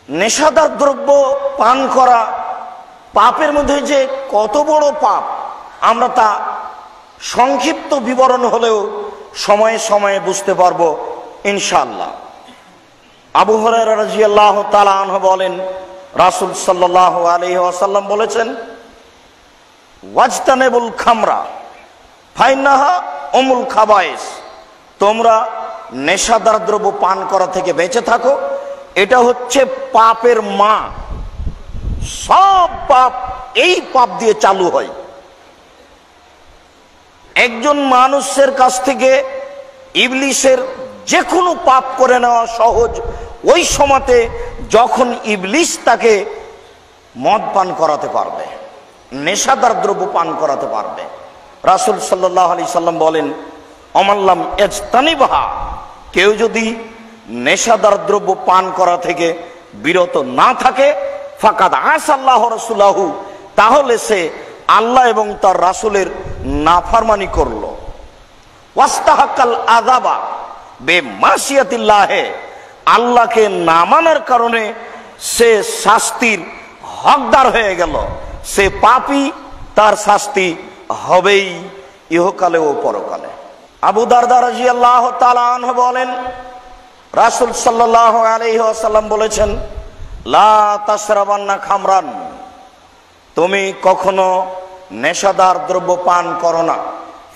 নেশাদার দ্রব্য পান করা পাপের মধ্যে যে কত বড় পাপ, আমরা তা সংক্ষিপ্ত বিবরণ হলেও সময়ে সময়ে বুঝতে পারবো ইনশাআল্লাহ। আবু হুরায়রা রাদিয়াল্লাহু তাআলা আনহু বলেন, রাসূল সাল্লাল্লাহু আলাইহি ওয়াসাল্লাম বলেছেন, ওয়াজতানাবুল খামরা ফাইন্নাহা উমুল খাবায়েস, তোমরা নেশাদার দ্রব্য পান করা থেকে বেঁচে থাকো, এটা হচ্ছে পাপের মা। সব পাপ এই পাপ দিয়ে চালু হয়। একজন মানুষের কাছ থেকে ইবলিসের যে কোনো পাপ করে নেওয়া সহজ ওই সময়তে যখন ইবলিস তাকে মদ পান করাতে পারবে, নেশাদার দ্রব্য পান করাতে পারবে। রাসূল সাল্লাল্লাহু আলাইহি সাল্লাম বলেন, অমাল্লাম ইজতানিবহা, কেউ যদি নেশাদার দ্রব্য পান করা থেকে বিরত না থাকে, ফাকাদ আসাল্লাহু রাসূলাহু, তাহলে সে আল্লাহ এবং তার রাসূলের নাফরমানি করলো। ওয়াস্তাহাক্কাল আযাবা বিমাসিয়াতিল্লাহ, আল্লাহকে না মানার কারণে সে শাস্তির হকদার হয়ে গেল। সে পাপী, তার শাস্তি হবেই ইহকালে ও পরকালে। আবু দারদা রাদিয়াল্লাহু তাআলা আনহু বলেন, রাসূল সাল্লাল্লাহু আলাইহি ওয়াসাল্লাম বলেছেন, লা তাশরাবান্না খামরান, তুমি কখনো নেশাদার দ্রব্য পান করো না।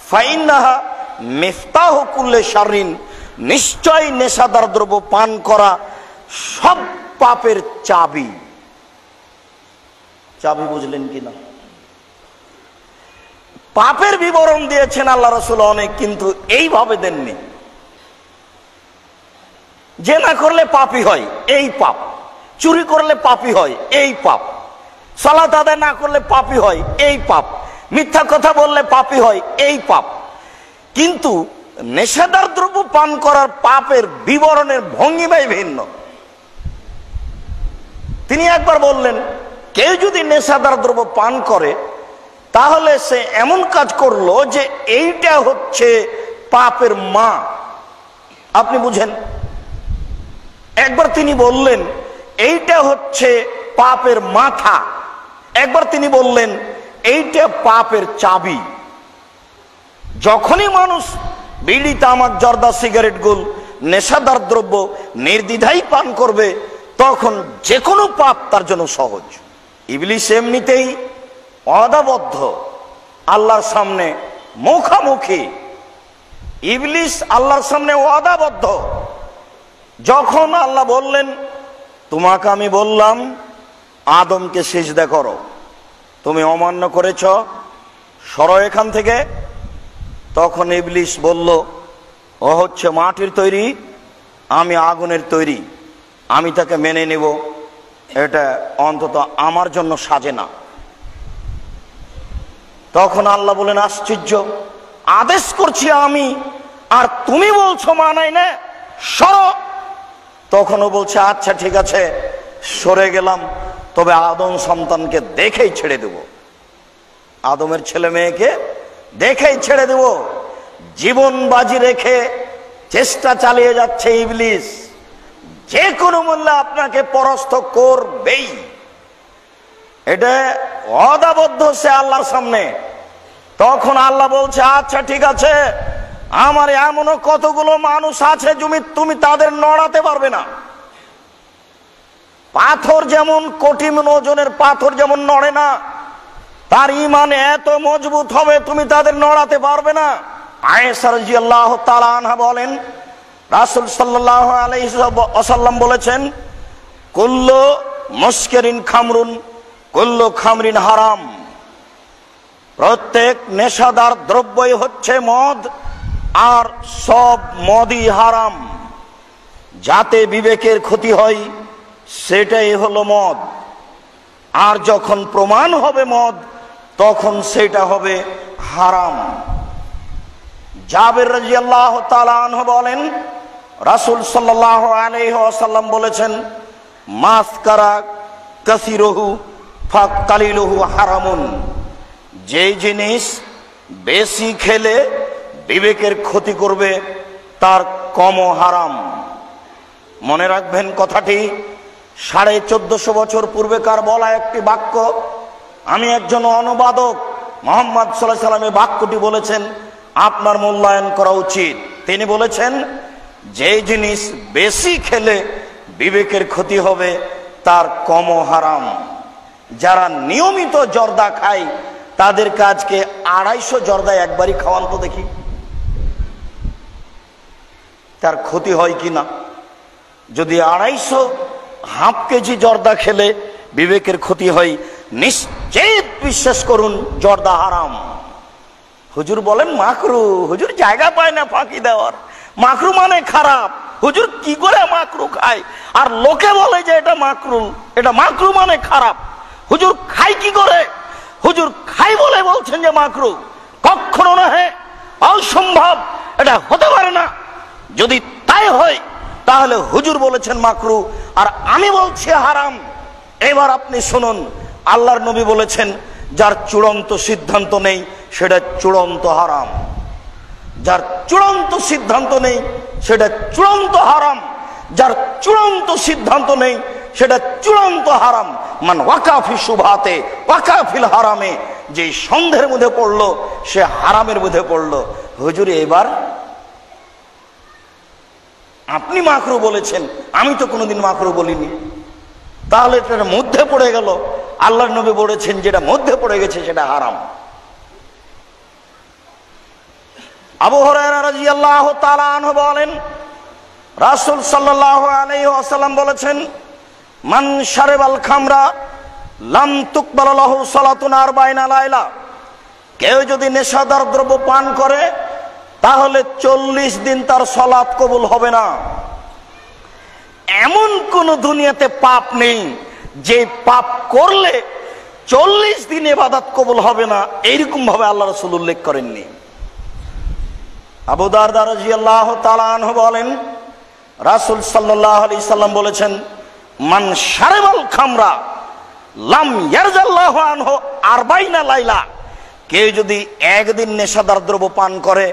ফাইন্নাহা মিফতাহু কুল্লি শাররিন, নিশ্চয় নেশাদার দ্রব্য পান করা সব পাপের চাবি। চাবি বুঝলেন কিনা? পাপের বিবরণ দিয়েছেন আল্লাহ রাসূল অনেক, কিন্তু এইভাবে দেননি। জেনা করলে পাপী হয়, এই পাপ। চুরি করলে পাপী হয়, এই পাপ। সালাত আদায় না করলে পাপী হয়, এই পাপ। মিথ্যা কথা বললে পাপী হয়, এই পাপ। কিন্তু নেশাদার দ্রব্য পান করার পাপের বিবরণের ভঙ্গিমাই ভিন্ন। তিনি একবার বললেন, কেউ যদি নেশাদার দ্রব্য পান করে তাহলে সে এমন কাজ করলো যে এইটা হচ্ছে পাপের মা। আপনি বুঝেন? একবার তিনি বললেন এইটা হচ্ছে পাপের মাথা, একবার তিনি বললেন এইটা পাপের চাবি। যখনই মানুষ বিড়ি, তামাক, জর্দা, সিগারেট, গুল, নেশাদার দ্রব্য নির্দ্বিধায় পান করবে, তখন যে কোনো পাপ তার জন্য সহজ। ইবলিস এমনিতেই অদাবদ্ধ, আল্লাহর সামনে মুখামুখি। ইবলিস আল্লাহর সামনে অদাবদ্ধ। যখন আল্লাহ বললেন, তোমাকে আমি বললাম আদমকে সিজদা করো, তুমি অমান্য করেছ, সরো এখান থেকে। তখন ইবলিস বলল, ও হচ্ছে মাটির তৈরি, আমি আগুনের তৈরি, আমি তাকে মেনে নেব, এটা অন্তত আমার জন্য সাজে না। তখন আল্লাহ বলেন, আশ্চর্য, আদেশ করছি আমি আর তুমি বলছো মানাই না, সরো। তখনও বলছে, আচ্ছা ঠিক আছে, সরে গেলাম, তবে আদম সন্তানকে দেখেই ছেড়ে দেব, আদমের ছেলে মেয়েকে দেখেই ছেড়ে দেব। জীবন বাজি রেখে চেষ্টা চালিয়ে যাচ্ছে ইবলিস, যে কোনো মূল্যে আপনাকে পরাস্ত করবেই। এটা অদাবদ্ধ সে আল্লাহর সামনে। তখন আল্লাহ বলছে, আচ্ছা ঠিক আছে, আমার এমনও কতগুলো মানুষ আছে তুমি তাদের নড়াতে পারবে না। পাথর যেমন কোটি ওজনের পাথর যেমন নড়ে না, তার ঈমান এত মজবুত হবে তুমি তাদের নড়াতে পারবে না। আয়েশা রাদিয়াল্লাহু তাআলা আনহা বলেন, রাসূল সাল্লাল্লাহু আলাইহি ওয়াসাল্লাম বলেছেন, কুল্লু মুসকিরিন খামরুন কুল্লু খামরিন হারাম, প্রত্যেক নেশাদার দ্রব্যই হচ্ছে মদ, আর সব মদই হারাম। যাতে বিবেকের ক্ষতি হয় সেটাই হলো মদ, আর যখন প্রমাণ হবে মদ তখন সেটা হবে হারাম। জাবের রাদিয়াল্লাহু তাআলা আনহু বলেন, রাসূল সাল্লাল্লাহু আলাইহি ওয়াসাল্লাম বলেছেন, মাসকারা কাসিরুহু ফাকালিলুহু হারামুন, যে জিনিস বেশি খেলে বিবেকের ক্ষতি করবে তার কমও হারাম। মনে রাখবেন কথাটি, 1450 বছর পূর্বেকার বলা একটি বাক্য। আমি একজন অনুবাদক, মুহাম্মদ সাল্লাল্লাহু আলাইহি ওয়াসাল্লাম বাক্যটি বলেছেন, আপনার মূল্যায়ন করা উচিত। তিনি বলেছেন, যে জিনিস বেশি খেলে বিবেকের ক্ষতি হবে তার কমও হারাম। যারা নিয়মিত জর্দা খায় তাদের কাজকে 250 জর্দা একবারই খাওয়ান তো দেখি, তার ক্ষতি হয় কি না। যদি 250 হাফ কেজি জর্দা খেলে বিবেকের ক্ষতি হয়, নিশ্চিত বিশ্বাস করুন জর্দা হারাম। হুজুর বলেন মাকরু, হুজুর জায়গা পায় না ফাঁকি দেওয়ার, মাকরু মানে খারাপ। হুজুর কি করে মাকরু খায়, আর লোকে বলে যে এটা মাকরু, এটা মাকরু মানে খারাপ। হুজুর খাই কি করে? হুজুর খাই বলে বলছেন যে মাকরু। কখনো নহে, অসম্ভব, এটা হতে পারে না। যদি তাই হয় তাহলে হুজুর বলেছেন মাকরু আর আমি বলছি হারাম। এবার আপনি শুনুন, আল্লাহর নবী বলেছেন, যার চূড়ান্ত সিদ্ধান্ত নেই সেটা চূড়ান্ত হারাম। যার চূড়ান্ত সিদ্ধান্ত নেই সেটা চূড়ান্ত হারাম। যার চূড়ান্ত সিদ্ধান্ত নেই সেটা চূড়ান্ত হারাম। মান ওয়াকাফি শুভাতে ওয়াকাফিল হারামে, যে সন্দেহের মধ্যে পড়লো সে হারামের মধ্যে পড়লো। হুজুর এবার আপনি মাকরু বলেছেন, আমি তো কোনোদিন মাকরু বলিনি, তাহলে এটার মধ্যে পড়ে গেল। আল্লাহর নবী বলেছেন যেটা মধ্যে পড়ে গেছে সেটা হারাম। আবু হুরায়রা রাদিয়াল্লাহু তাআলা আনহু বলেন, রাসূল সাল্লাল্লাহু আলাইহি ওয়াসাল্লাম বলেছেন, মান শারিবাল খামরা লাম তুকবাল লাহু সালাতুন 40 লাইলা। কেউ যদি নেশাদার দ্রব্য পান করে তাহলে 40 দিন তার সালাত কবুল হবে না। এমন কোন দুনিয়াতে পাপ নেই যে পাপ করলে 40 দিন ইবাদত কবুল হবে না, এইরকম ভাবে আল্লাহ রাসূল উল্লেখ করেননি। আবু দারদা রাদিয়াল্লাহু তাআলা আনহু বলেন, রাসূল সাল্লাল্লাহু আলাইহি সাল্লাম বলেছেন, মান শারিবাল খামরা লাম ইয়ারজাল্লাহু আনহু 40 লাইলা। কেউ যদি একদিন নেশাদার দ্রব্য পান করে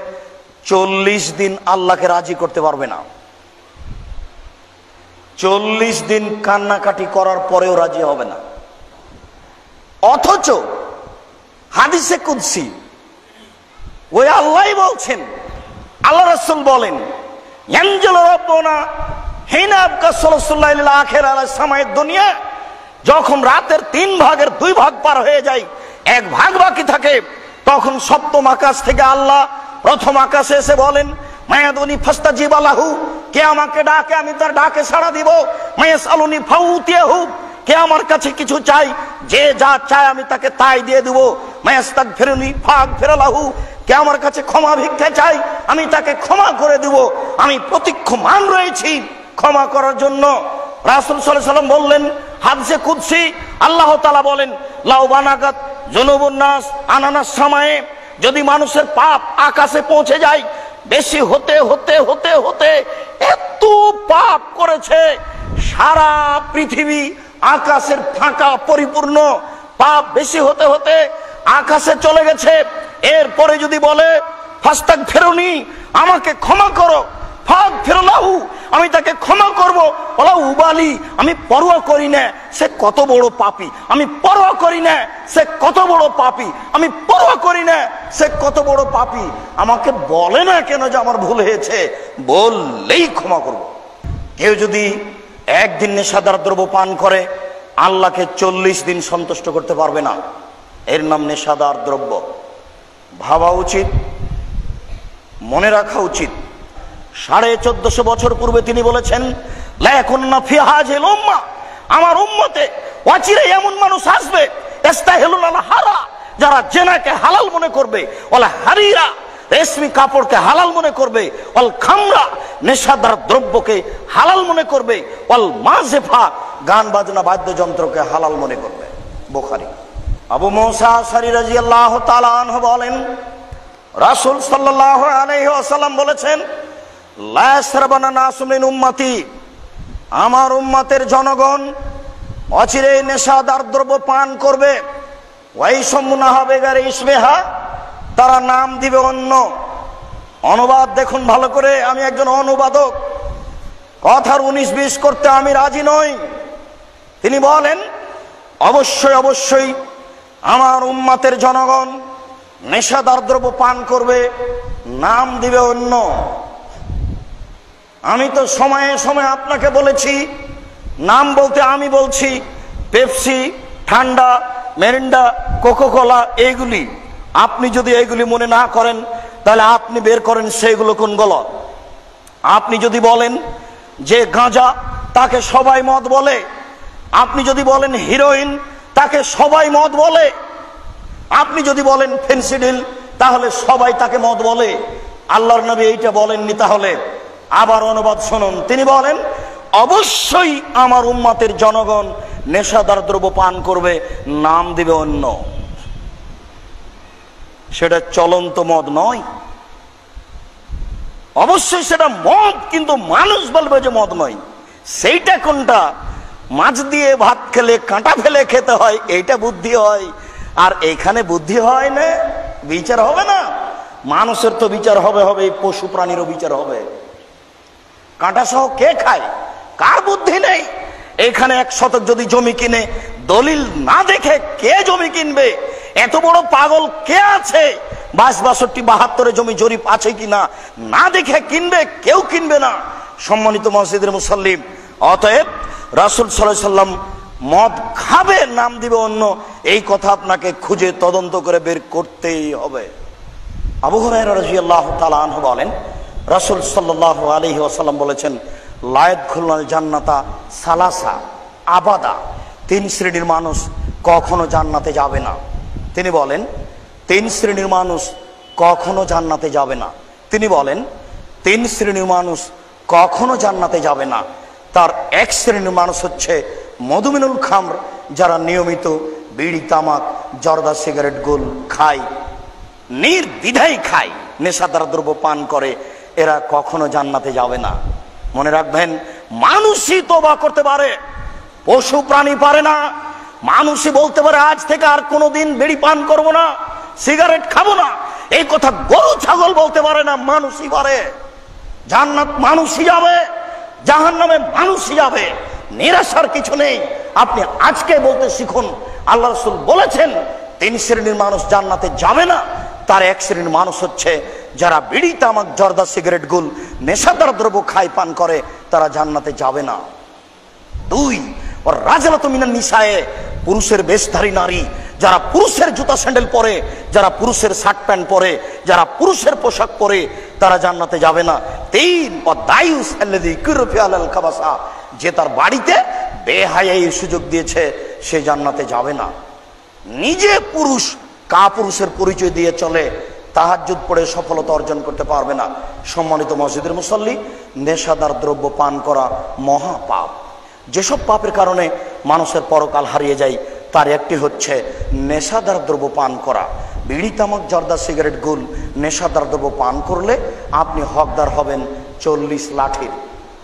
40 দিন আল্লাহকে রাজি করতে পারবে না। 40 দিন কান্নাকাটি করার পরেও রাজি হবে না। অথচ হাদিসে কুদসি ওই আল্লাহই বলছেন, আল্লাহ রাসূল বলেন, ইয়ানজিলু রাব্বুনা হিনা আবকা সালাতুল্লাহি লিল আখিরা আলা সামায়েদ দুনিয়া। যখন রাতের 3 ভাগের 2 ভাগ পার হয়ে যায়, 1 ভাগ বাকি থাকে, তখন সপ্তম আকাশ থেকে আল্লাহ প্রথম আকাশে এসে বলেন, মায়াদুনি ফাস্তাজিবা লাহু, কে আমাকে ডাকে আমি তার ডাকে সাড়া দিব। মায়াসালুনি ফাউতিয়াহু, কে আমার কাছে কিছু চাই, যে যা চায় আমি তাকে তাই দিয়ে দেব। মায়াস্তাগফিরুনি ফাগফির লাহু, কে আমার কাছে ক্ষমা ভিক্ষা চাই আমি তাকে ক্ষমা করে দেব। আমি প্রতীক্ষমান রয়েছি ক্ষমা করার জন্য। রাসূল সাল্লাল্লাহু আলাইহি ওয়াসাল্লাম বললেন, হাদিসে কুদসি আল্লাহ তাআলা বলেন, লাউ বানাগাত যুনুবুন নাস আনানাস সামায়ে, যদি মানুষের পাপ আকাশে পৌঁছে যায়, বেশি হতে হতে হতে হতে এত পাপ করেছে, সারা পৃথিবী আকাশের ফাঁকা পরিপূর্ণ, পাপ বেশি হতে হতে আকাশে চলে গেছে। এরপরে যদি বলে ফাস্তাগফিরুনি, আমাকে ক্ষমা করো, ফাগফির লাহু, আমি তাকে ক্ষমা করব। ওলা উবালি, আমি পরোয়া করি না সে কত বড় পাপী, আমি পরোয়া করি না সে কত বড় পাপী, আমি পরোয়া করি না সে কত বড় পাপী। আমাকে বলে না কেন যে আমার ভুল হয়েছে, বললেই ক্ষমা করব। কেউ যদি একদিন নেশাদার দ্রব্য পান করে আল্লাহকে 40 দিন সন্তুষ্ট করতে পারবে না, এর নাম নেশাদার দ্রব্য। ভাবা উচিত, মনে রাখা উচিত। 1450 বছর পূর্বে তিনি বলেছেন, লা ইয়াকুন্না ফি হাযিল উম্মাহ, আমার উম্মতে অচিরে এমন মানুষ আসবে, ইস্তাহিলুল হারা, যারা জেনাকে হালাল মনে করবে, ওয়ালা হারিরা, রেশমি কাপড়কে হালাল মনে করবে, ওয়াল খামরা, নেশাদার দ্রব্যকে হালাল মনে করবে, ওয়াল মাযিফা, গান বাজনা বাদ্যযন্ত্রকে হালাল মনে করবে। বুখারী। আবু মুসা আশআরী রাদিয়াল্লাহু তাআলা আনহু বলেন, রাসূল সাল্লাল্লাহু আলাইহি ওয়াসাল্লাম বলেছেন, লা ইয়াশরাবানা নাসুম মিন উম্মতি, আমার উম্মতের জনগণ অচিরে নেশাদার দ্রব্য পান করবে। ওয়াইসমুনা হবে গারে ইসমেহা, তারা নাম দিবে অন্য। অনুবাদ দেখুন ভালো করে, আমি একজন অনুবাদক, কথার 19-20 করতে আমি রাজি নই। তিনি বলেন, অবশ্যই অবশ্যই আমার উম্মতের জনগণ নেশাদার দ্রব্য পান করবে, নাম দিবে অন্য। আমি তো সময়ে সময়ে আপনাকে বলেছি, নাম বলতে আমি বলছি পেপসি, ঠান্ডা, মেরিন্ডা, কোকাকোলা, এইগুলি। আপনি যদি এইগুলি মনে না করেন তাহলে আপনি বের করেন সেইগুলো কোনগুলো। আপনি যদি বলেন যে গাঁজা, তাকে সবাই মদ বলে। আপনি যদি বলেন হিরোইন, তাকে সবাই মদ বলে। আপনি যদি বলেন ফেন্সিডিল, তাহলে সবাই তাকে মদ বলে। আল্লাহর নবী এইটা বলেননি। তাহলে আবার অনুবাদ শুনুন, তিনি বলেন, অবশ্যই আমার উম্মতের জনগণ নেশাদার দ্রব্য পান করবে, নাম দিবে অন্য। সেটা চলন্ত মদ নয়, অবশ্যই সেটা মদ, কিন্তু মানুষ বলবে যে মদ নয়। সেইটা কোনটা? মাছ দিয়ে ভাত খেলে কাঁটা ফেলে খেতে হয়, এইটা বুদ্ধি হয়। আর এখানে বুদ্ধি হয় না, বিচার হবে না। মানুষের তো বিচার হবে, পশু প্রাণীরও বিচার হবে। কাঁটা সহ কে খায়? কার বুদ্ধি নেই? এখানে 1 শতক যদি জমি কিনে দলিল না দেখে কে জমি কিনবে? এত বড় পাগল কে আছে? 62, 72 জমি জরিপ আছে কিনা না দেখে কিনবে? কেউ কিনবে না। সম্মানিত মসজিদের মুসল্লিম, অতএব রাসূল সাল্লাল্লাহু আলাইহি সাল্লাম মদ খাবে, নাম দিবে অন্য, এই কথা আপনাকে খুঁজে তদন্ত করে বের করতেই হবে। আবু হুরায়রা রাদিয়াল্লাহু তাআলা আনহু বলেন, রাসূল সাল্লাল্লাহু আলাইহি ওয়াসাল্লাম বলেছেন, লা ইয়াদখুলুল জান্নাতা সালাসা আবাদা, 3 শ্রেণীর মানুষ কখনো জান্নাতে যাবে না। তিনি বলেন 3 শ্রেণীর মানুষ কখনো জান্নাতে যাবে না। তিনি বলেন 3 শ্রেণীর মানুষ কখনো জান্নাতে যাবে না। তার 1 শ্রেণীর মানুষ হচ্ছে মধুমিনুল খামর, যারা নিয়মিত বিড়ি, তামাক, জর্দা, সিগারেট, গোল খায়, নির্দ্বিধায় খায়, নেশাদার দ্রব্য পান করে, এরা কখনো জান্নাতে যাবে না। মনে রাখবেন, মানুষই তওবা করতে পারে, পশু প্রাণী পারে না। মানুষই বলতে পারে আজ থেকে আর কোনোদিন বিড়ি পান করব না, সিগারেট খাবো না, এই কথা গরু ছাগল বলতে পারে না, মানুষই পারে। জান্নাত মানুষই যাবে, জাহান্নামে মানুষই যাবে, নিরাশার কিছু নেই। আপনি আজকে বলতে শিখুন, আল্লাহ রাসূল বলেছেন 3 শ্রেণীর মানুষ জান্নাতে যাবে না। তার 1 শ্রেণীর মানুষ হচ্ছে যারা বিড়ি, তামাক, জর্দা, সিগারেট, গুল, নেশাদার দ্রব্য খায়, পান করে, তারা জান্নাতে যাবে না। 2, ওর রাজলাতু মিনান নিসায়ে, পুরুষের বেশধারী নারী, যারা পুরুষের জুতা স্যান্ডেল পরে, যারা পুরুষের শার্ট প্যান্ট পরে, যারা পুরুষের পোশাক পরে, তারা জান্নাতে যাবে না। 3, ও দায়ুস আল্লাযী কুরফি আলাল খাবাসা, যে তার বাড়িতে বেহায়াইর সুযোগ দিয়েছে, সে জান্নাতে যাবে না। নিজে পুরুষ কাপুরুষের পরিচয় দিয়ে চলে, তাহাজ্জুদ পড়ে সফলতা অর্জন করতে পারবে না। সম্মানিত মসজিদের মুসল্লি, নেশাদার দ্রব্য পান করা মহা পাপ। যেসব পাপের কারণে মানুষের পরকাল হারিয়ে যায়, তার একটি হচ্ছে নেশাদার দ্রব্য পান করা। বিড়ি, তামাক, জর্দা, সিগারেট, গুল, নেশাদার দ্রব্য পান করলে আপনি হকদার হবেন 40 লাঠির।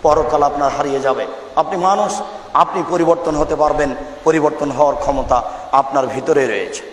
পরকাল আপনার হারিয়ে যাবে। আপনি মানুষ, আপনি পরিবর্তন হতে পারবেন, পরিবর্তন হওয়ার ক্ষমতা আপনার ভিতরে রয়েছে।